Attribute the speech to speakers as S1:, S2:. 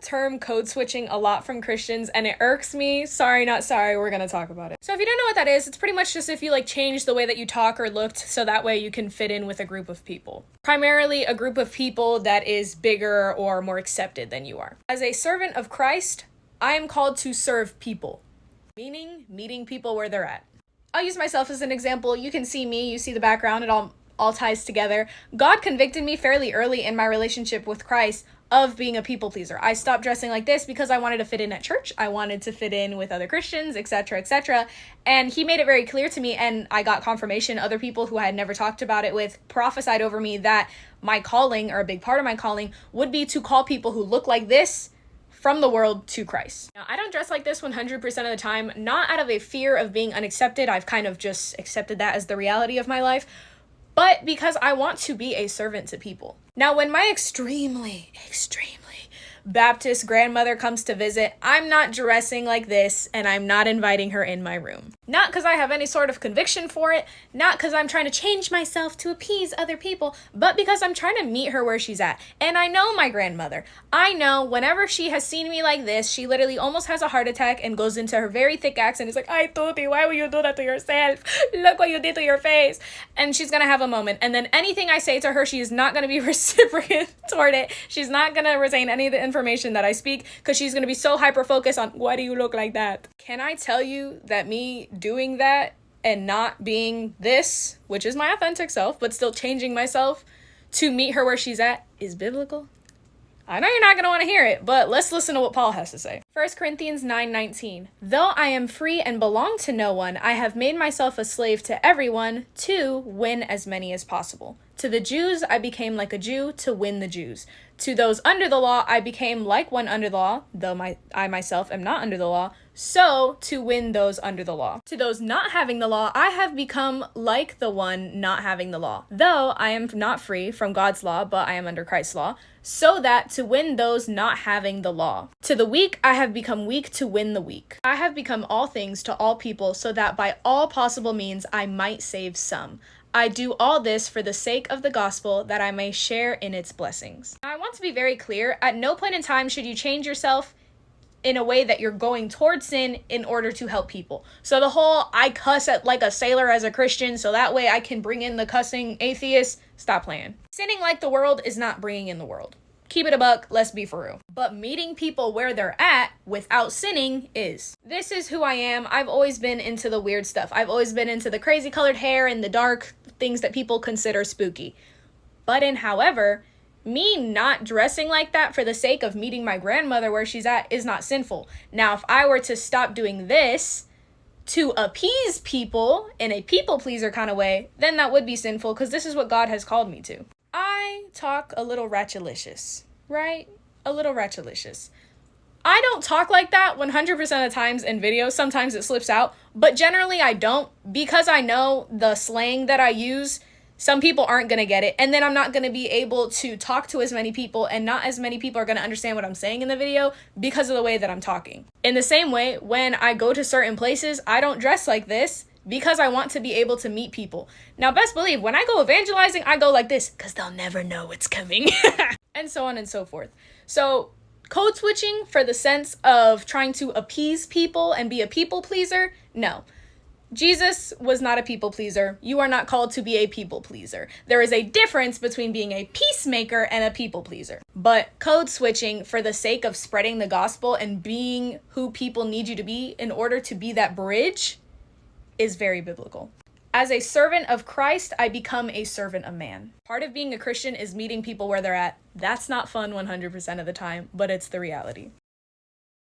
S1: term code switching a lot from Christians, and it irks me. Sorry, not sorry, we're gonna talk about it. So if you don't know what that is, it's pretty much just if you like change the way that you talk or looked so that way you can fit in with a group of people. Primarily a group of people that is bigger or more accepted than you are. As a servant of Christ, I am called to serve people, meaning meeting people where they're at. I'll use myself as an example. You can see me, you see the background, it all ties together. God convicted me fairly early in my relationship with Christ of being a people pleaser. I stopped dressing like this because I wanted to fit in at church. I wanted to fit in with other Christians, etc., etc. And he made it very clear to me, and I got confirmation. Other people who I had never talked about it with prophesied over me that my calling, or a big part of my calling, would be to call people who look like this from the world to Christ. Now, I don't dress like this 100% of the time, not out of a fear of being unaccepted. I've kind of just accepted that as the reality of my life, but because I want to be a servant to people. Now, when my extremely Baptist grandmother comes to visit, I'm not dressing like this, and I'm not inviting her in my room. Not because I have any sort of conviction for it, not because I'm trying to change myself to appease other people, but because I'm trying to meet her where she's at. And I know my grandmother. I know whenever she has seen me like this, she literally almost has a heart attack and goes into her very thick accent. It's like, "Ay, Tuti, why would you do that to yourself? Look what you did to your face." And she's gonna have a moment. And then anything I say to her, she is not gonna be reciprocate toward it. She's not gonna retain any of the information that I speak because she's gonna be so hyper-focused on, "Why do you look like that?" Can I tell you that me doing that and not being this, which is my authentic self, but still changing myself to meet her where she's at, is biblical? I know you're not going to want to hear it, but let's listen to what Paul has to say. 1 Corinthians 9:19. Though I am free and belong to no one, I have made myself a slave to everyone to win as many as possible. To the Jews, I became like a Jew to win the Jews. To those under the law, I became like one under the law, though I myself am not under the law, so to win those under the law. To those not having the law, I have become like the one not having the law, though I am not free from God's law, but I am under Christ's law, so that to win those not having the law. To the weak, I have become weak to win the weak. I have become all things to all people, so that by all possible means I might save some. I do all this for the sake of the gospel, that I may share in its blessings. Now, I want to be very clear. At no point in time should you change yourself in a way that you're going towards sin in order to help people. So the whole, I cuss at like a sailor as a Christian, so that way I can bring in the cussing atheist, stop playing. Sinning like the world is not bringing in the world. Keep it a buck, let's be for real. But meeting people where they're at without sinning is. This is who I am. I've always been into the weird stuff. I've always been into the crazy colored hair and the dark things that people consider spooky. However, me not dressing like that for the sake of meeting my grandmother where she's at is not sinful. Now, if I were to stop doing this to appease people in a people pleaser kind of way, then that would be sinful because this is what God has called me to. I talk a little ratchelicious, right? A little ratchelicious. I don't talk like that 100% of the times in videos. Sometimes it slips out, but generally I don't, because I know the slang that I use, some people aren't going to get it, and then I'm not going to be able to talk to as many people, and not as many people are going to understand what I'm saying in the video because of the way that I'm talking. In the same way, when I go to certain places, I don't dress like this because I want to be able to meet people. Now, best believe, when I go evangelizing, I go like this because they'll never know what's coming. And so on and so forth. So code switching for the sense of trying to appease people and be a people pleaser, no. Jesus was not a people pleaser. You are not called to be a people pleaser. There is a difference between being a peacemaker and a people pleaser. But code switching for the sake of spreading the gospel and being who people need you to be in order to be that bridge is very biblical. As a servant of Christ, I become a servant of man. Part of being a Christian is meeting people where they're at. That's not fun 100% of the time, but it's the reality.